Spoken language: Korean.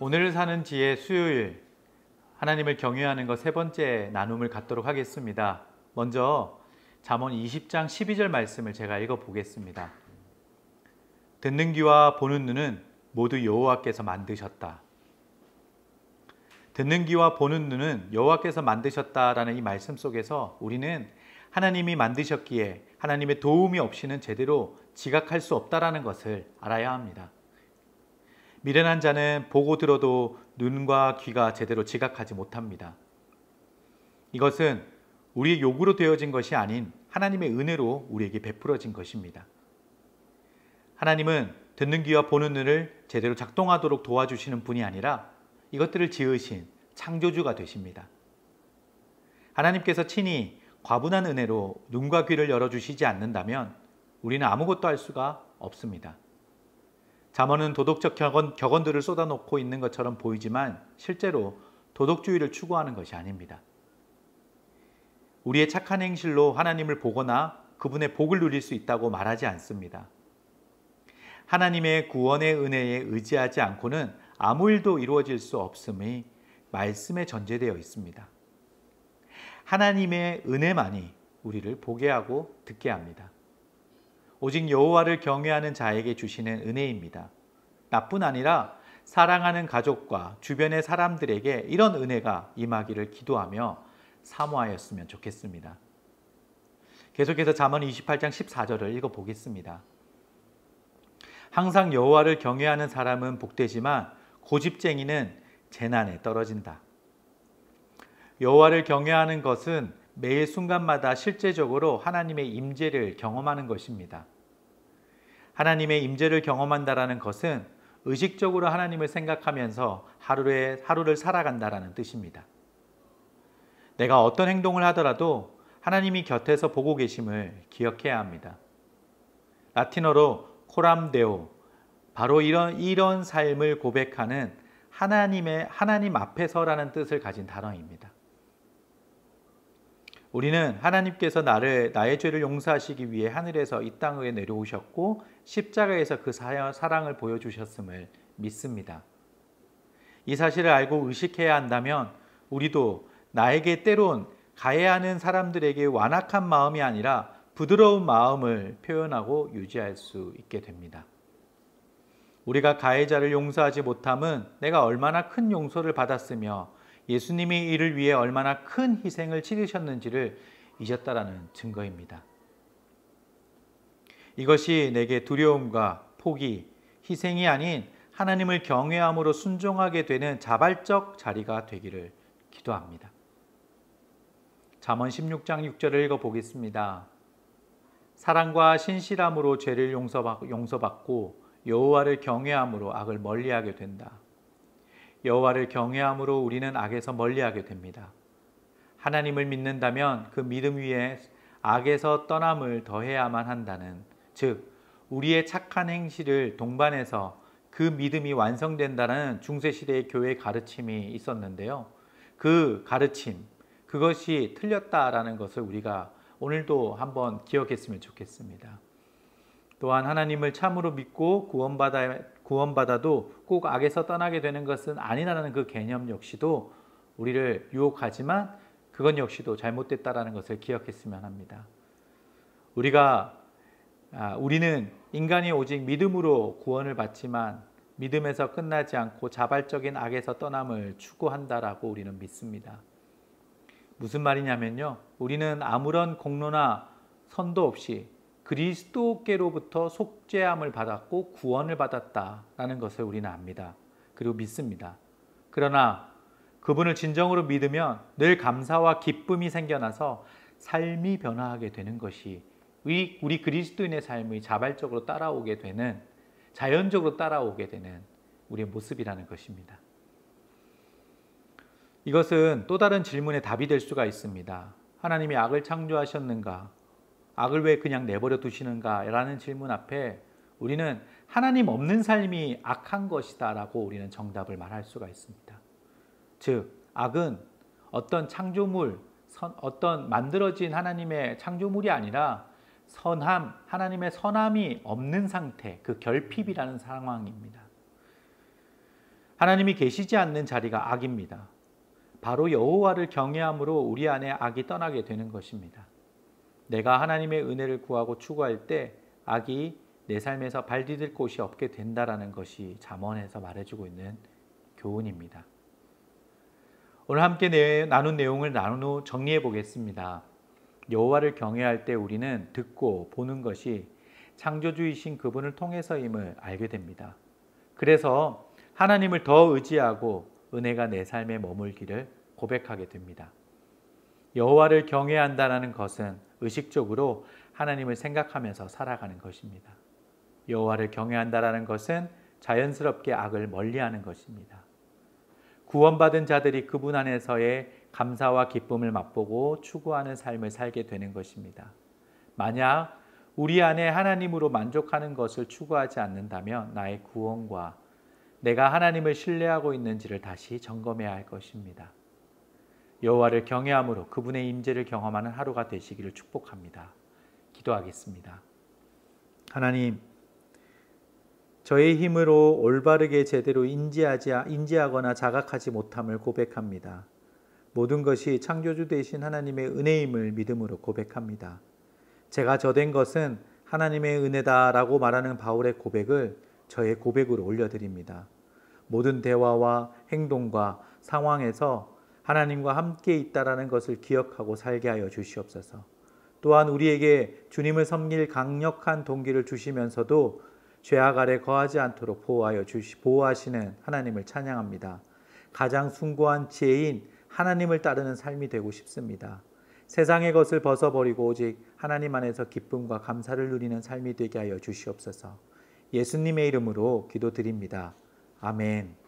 오늘 사는 지혜 수요일 하나님을 경외하는 것 세 번째 나눔을 갖도록 하겠습니다. 먼저 잠언 20장 12절 말씀을 제가 읽어 보겠습니다. 듣는 귀와 보는 눈은 모두 여호와께서 만드셨다. 듣는 귀와 보는 눈은 여호와께서 만드셨다라는 이 말씀 속에서 우리는 하나님이 만드셨기에 하나님의 도움이 없이는 제대로 지각할 수 없다라는 것을 알아야 합니다. 미련한 자는 보고 들어도 눈과 귀가 제대로 지각하지 못합니다. 이것은 우리의 요구로 되어진 것이 아닌 하나님의 은혜로 우리에게 베풀어진 것입니다. 하나님은 듣는 귀와 보는 눈을 제대로 작동하도록 도와주시는 분이 아니라 이것들을 지으신 창조주가 되십니다. 하나님께서 친히 과분한 은혜로 눈과 귀를 열어주시지 않는다면 우리는 아무것도 할 수가 없습니다. 잠언은 도덕적 격언들을 쏟아놓고 있는 것처럼 보이지만 실제로 도덕주의를 추구하는 것이 아닙니다. 우리의 착한 행실로 하나님을 보거나 그분의 복을 누릴 수 있다고 말하지 않습니다. 하나님의 구원의 은혜에 의지하지 않고는 아무 일도 이루어질 수 없음이 말씀에 전제되어 있습니다. 하나님의 은혜만이 우리를 보게 하고 듣게 합니다. 오직 여호와를 경외하는 자에게 주시는 은혜입니다. 나뿐 아니라 사랑하는 가족과 주변의 사람들에게 이런 은혜가 임하기를 기도하며 사모하였으면 좋겠습니다. 계속해서 잠언 28장 14절을 읽어보겠습니다. 항상 여호와를 경외하는 사람은 복되지만 고집쟁이는 재난에 떨어진다. 여호와를 경외하는 것은 매일 순간마다 실제적으로 하나님의 임재를 경험하는 것입니다. 하나님의 임재를 경험한다라는 것은 의식적으로 하나님을 생각하면서 하루를 살아간다라는 뜻입니다. 내가 어떤 행동을 하더라도 하나님이 곁에서 보고 계심을 기억해야 합니다. 라틴어로 코람데오, 바로 이런 삶을 고백하는 하나님 앞에서라는 뜻을 가진 단어입니다. 우리는 하나님께서 나의 죄를 용서하시기 위해 하늘에서 이 땅에 내려오셨고 십자가에서 그 사랑을 보여주셨음을 믿습니다. 이 사실을 알고 의식해야 한다면 우리도 나에게 때론 가해하는 사람들에게 완악한 마음이 아니라 부드러운 마음을 표현하고 유지할 수 있게 됩니다. 우리가 가해자를 용서하지 못함은 내가 얼마나 큰 용서를 받았으며 예수님이 이를 위해 얼마나 큰 희생을 치르셨는지를 잊었다라는 증거입니다. 이것이 내게 두려움과 포기, 희생이 아닌 하나님을 경외함으로 순종하게 되는 자발적 자리가 되기를 기도합니다. 잠언 16장 6절을 읽어보겠습니다. 사랑과 신실함으로 죄를 용서받고 여호와를 경외함으로 악을 멀리하게 된다. 여호와를 경외함으로 우리는 악에서 멀리하게 됩니다. 하나님을 믿는다면 그 믿음 위에 악에서 떠남을 더해야만 한다는, 즉 우리의 착한 행실을 동반해서 그 믿음이 완성된다는 중세시대의 교회 가르침이 있었는데요. 그 가르침, 그것이 틀렸다라는 것을 우리가 오늘도 한번 기억했으면 좋겠습니다. 또한 하나님을 참으로 믿고 구원받아도 꼭 악에서 떠나게 되는 것은 아니라는 그 개념 역시도 우리를 유혹하지만 그건 역시도 잘못됐다라는 것을 기억했으면 합니다. 우리는 인간이 오직 믿음으로 구원을 받지만 믿음에서 끝나지 않고 자발적인 악에서 떠남을 추구한다라고 우리는 믿습니다. 무슨 말이냐면요, 우리는 아무런 공로나 선도 없이 그리스도께로부터 속죄함을 받았고 구원을 받았다라는 것을 우리는 압니다. 그리고 믿습니다. 그러나 그분을 진정으로 믿으면 늘 감사와 기쁨이 생겨나서 삶이 변화하게 되는 것이 우리 그리스도인의 삶이 자발적으로 따라오게 되는, 자연적으로 따라오게 되는 우리의 모습이라는 것입니다. 이것은 또 다른 질문의 답이 될 수가 있습니다. 하나님이 악을 창조하셨는가? 악을 왜 그냥 내버려 두시는가? 라는 질문 앞에 우리는 하나님 없는 삶이 악한 것이다 라고 우리는 정답을 말할 수가 있습니다. 즉, 악은 어떤 창조물, 어떤 만들어진 하나님의 창조물이 아니라 하나님의 선함이 없는 상태, 그 결핍이라는 상황입니다. 하나님이 계시지 않는 자리가 악입니다. 바로 여호와를 경외함으로 우리 안에 악이 떠나게 되는 것입니다. 내가 하나님의 은혜를 구하고 추구할 때 악이 내 삶에서 발디딜 곳이 없게 된다라는 것이 잠언에서 말해주고 있는 교훈입니다. 오늘 함께 나눈 내용을 정리해 보겠습니다. 여호와를 경외할 때 우리는 듣고 보는 것이 창조주이신 그분을 통해서임을 알게 됩니다. 그래서 하나님을 더 의지하고 은혜가 내 삶에 머물기를 고백하게 됩니다. 여호와를 경외한다는 것은 의식적으로 하나님을 생각하면서 살아가는 것입니다. 여호와를 경외한다는 것은 자연스럽게 악을 멀리하는 것입니다. 구원받은 자들이 그분 안에서의 감사와 기쁨을 맛보고 추구하는 삶을 살게 되는 것입니다. 만약 우리 안에 하나님으로 만족하는 것을 추구하지 않는다면 나의 구원과 내가 하나님을 신뢰하고 있는지를 다시 점검해야 할 것입니다. 여호와를 경외함으로 그분의 임재를 경험하는 하루가 되시기를 축복합니다. 기도하겠습니다. 하나님, 저의 힘으로 올바르게 제대로 인지하거나 자각하지 못함을 고백합니다. 모든 것이 창조주 되신 하나님의 은혜임을 믿음으로 고백합니다. 제가 저된 것은 하나님의 은혜다라고 말하는 바울의 고백을 저의 고백으로 올려드립니다. 모든 대화와 행동과 상황에서 하나님과 함께 있다라는 것을 기억하고 살게 하여 주시옵소서. 또한 우리에게 주님을 섬길 강력한 동기를 주시면서도 죄악 아래 거하지 않도록 보호하시는 하나님을 찬양합니다. 가장 숭고한 지혜인 하나님을 따르는 삶이 되고 싶습니다. 세상의 것을 벗어버리고 오직 하나님 안에서 기쁨과 감사를 누리는 삶이 되게 하여 주시옵소서. 예수님의 이름으로 기도드립니다. 아멘.